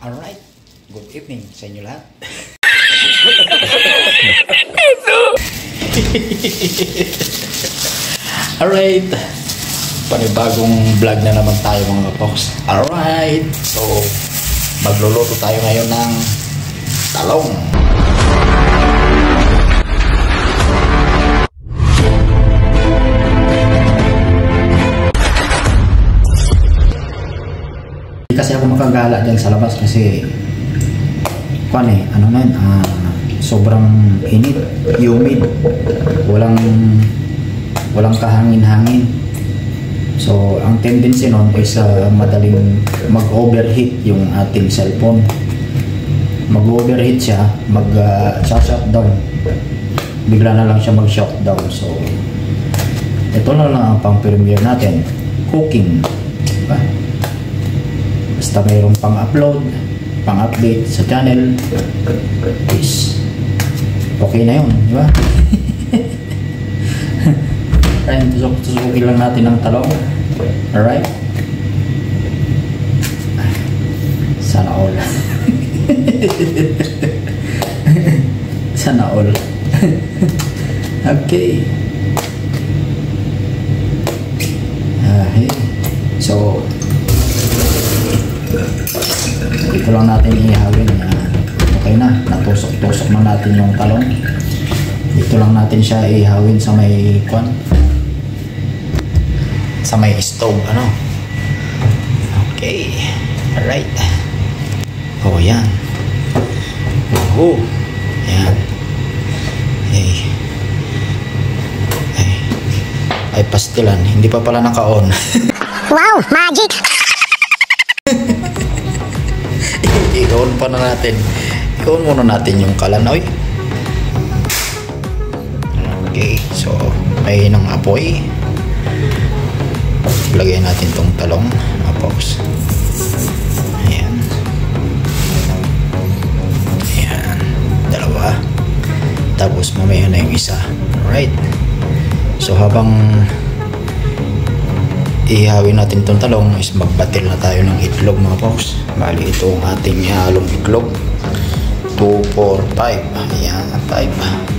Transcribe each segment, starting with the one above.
Alright, good evening sa inyo lahat. Alright, panibagong vlog na naman tayo mga folks. Alright, so magluluto tayo ngayon ng talong. Kasi ako makagala dyan sa labas kasi sobrang init, humid, walang kahangin-hangin. So ang tendency nun is madaling mag-overheat yung ating cellphone. Mag-overheat siya, mag-shutdown, bigla na lang siya mag-shutdown. So ito na lang ang pang-premiere natin, cooking, diba? Basta mayroong pang-upload, pang-update sa channel is okay na yun, di ba? Alright, tusukin lang natin ang talong. Alright, sana all. Sana all. Okay. So ito lang natin ihawin. Okay na, natusok-tusok na natin yung talong. Ito lang natin siya ihawin sa may sa may stove, Okay. Alright. Oh, yan. Oh, yan. Ay, pastilan. Hindi pa pala naka-on. Wow, magic! I-on pa na natin. I-on muna natin yung kalanoy. Okay, so may ng apoy. Lagay natin tong talong, folks. Ayan. Ayan. Dalawa. Tapos mamaya na yung isa. Alright. So habang ihawin natin itong talong is magbatil na tayo ng itlog mga folks. Bali ito ang ating ihalong itlog. 2, 4, 5. Ayan, 5.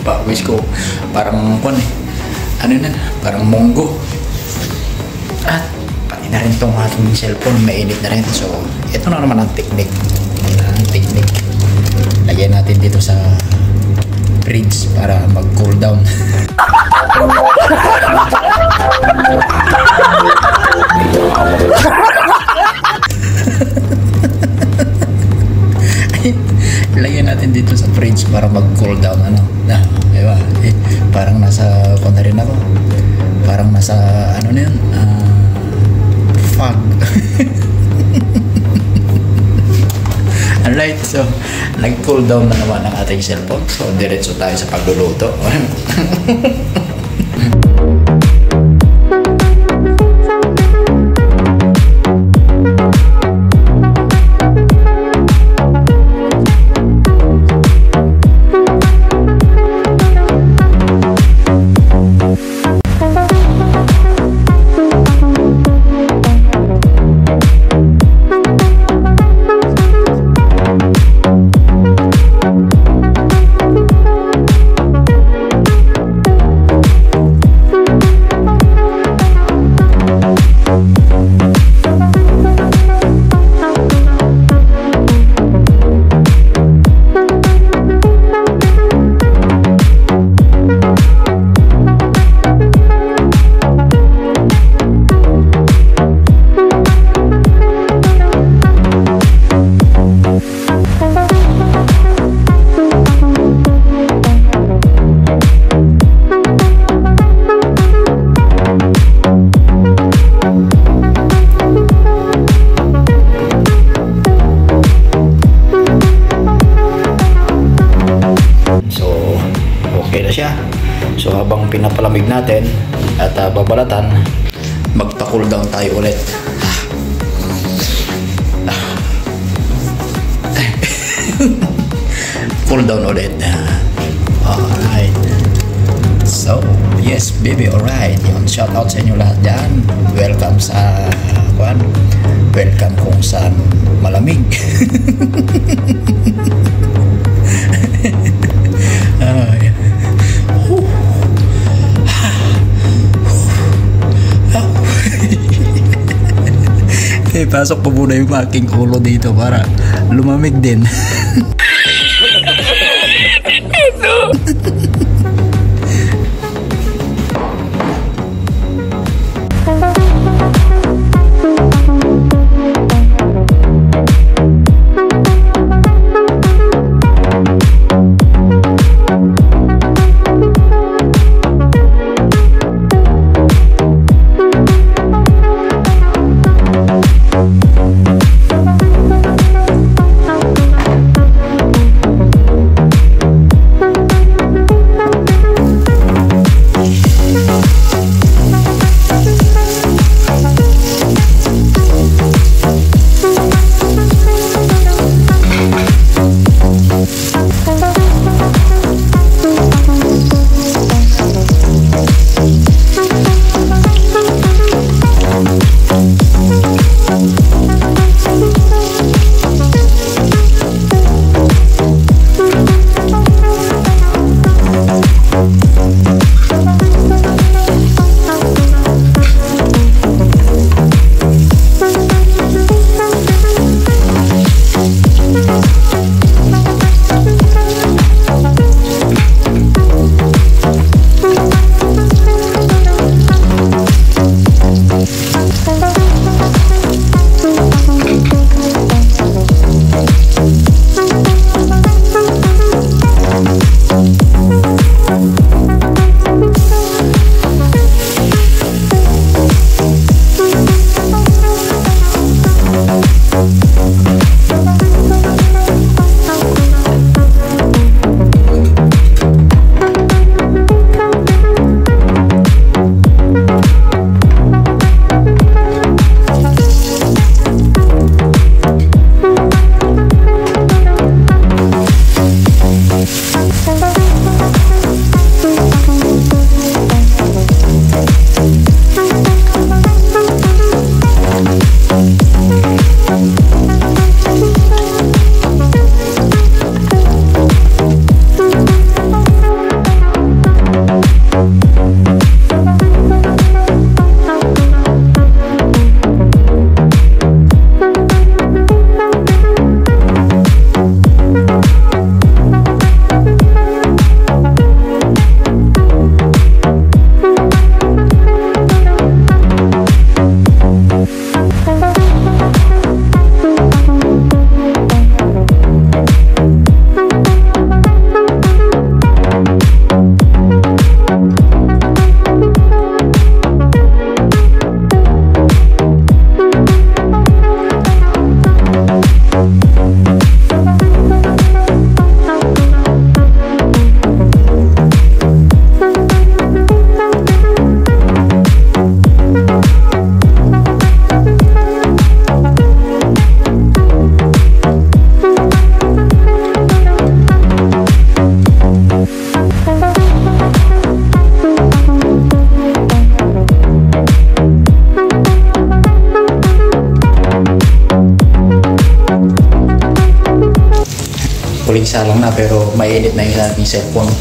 Pawis ko. Parang ano na, parang monggo. At pati na rin itong ating cellphone, mainit na rin. So, ito na naman ang technique. Lagyan natin dito sa fridge para mag-cool down. Lagyan natin dito sa fridge para mag-cool down. Diba? Parang nasa na rin ako. Parang nasa ano na yun, fog. Alright, so nag-cool down na naman ang ating cellphone. So diretso tayo sa pagluluto. So habang pinapalamig natin at babalatan, magpa-cool down tayo ulit. Cool down ulit. Alright. So, yes baby, alright. Yun, shout out sa inyo lahat dyan. Welcome sa welcome kung saan malamig. Pasok pa muna yung aking ulo dito para lumamig din. kulisa lang na pero mainit na yung sa aking cellphone.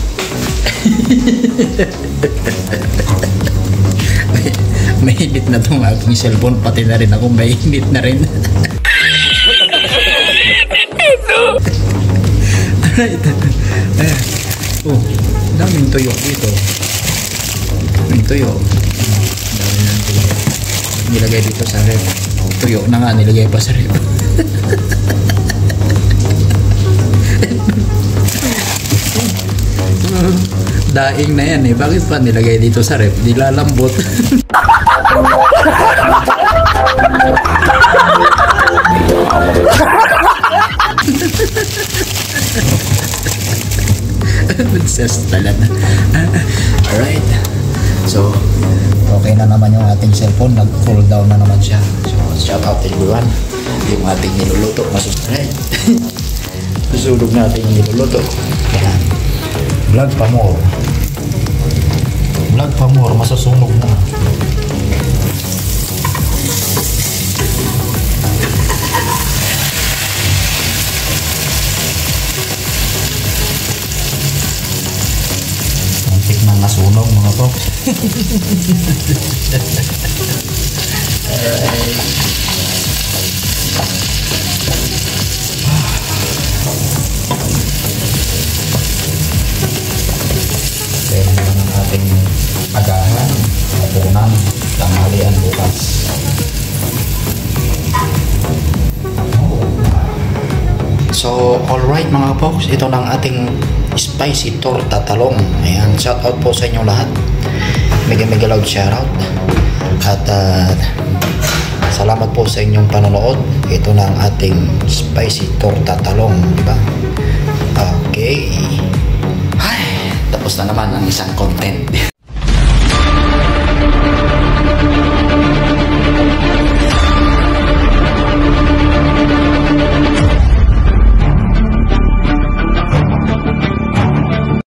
Mainit na itong aking cellphone, pati na rin ako mainit na rin. Alright. Oh, daming tuyo dito. Daming tuyo. Daming ng tuyo. Nilagay dito sa ref. Tuyo na nga, nilagay pa sa ref. Daing na yan eh. Bakit pa nilagay dito sa ref? Dilalambot. Obsessed pala na. Alright. So, okay na naman yung ating cellphone. Nag-cool down na naman siya. So, shout out to everyone. Yung ating niluluto. Masusubscribe. Susulog natin yung niluluto. Yan. Vlog pa more. Vlog pa more. Masusunog na. Antik na nasunog mga po. Alright. Kaya naman ang ating agahan, hapunan, tanghalian bukas. So, alright mga folks, ito na ang ating spicy torta talong. Ayan, shout out po sa inyo lahat. Mega loud shout out. At salamat po sa inyong panonood. Ito na ang ating spicy torta talong, di ba? Okay. Ay, tapos na naman ang isang content.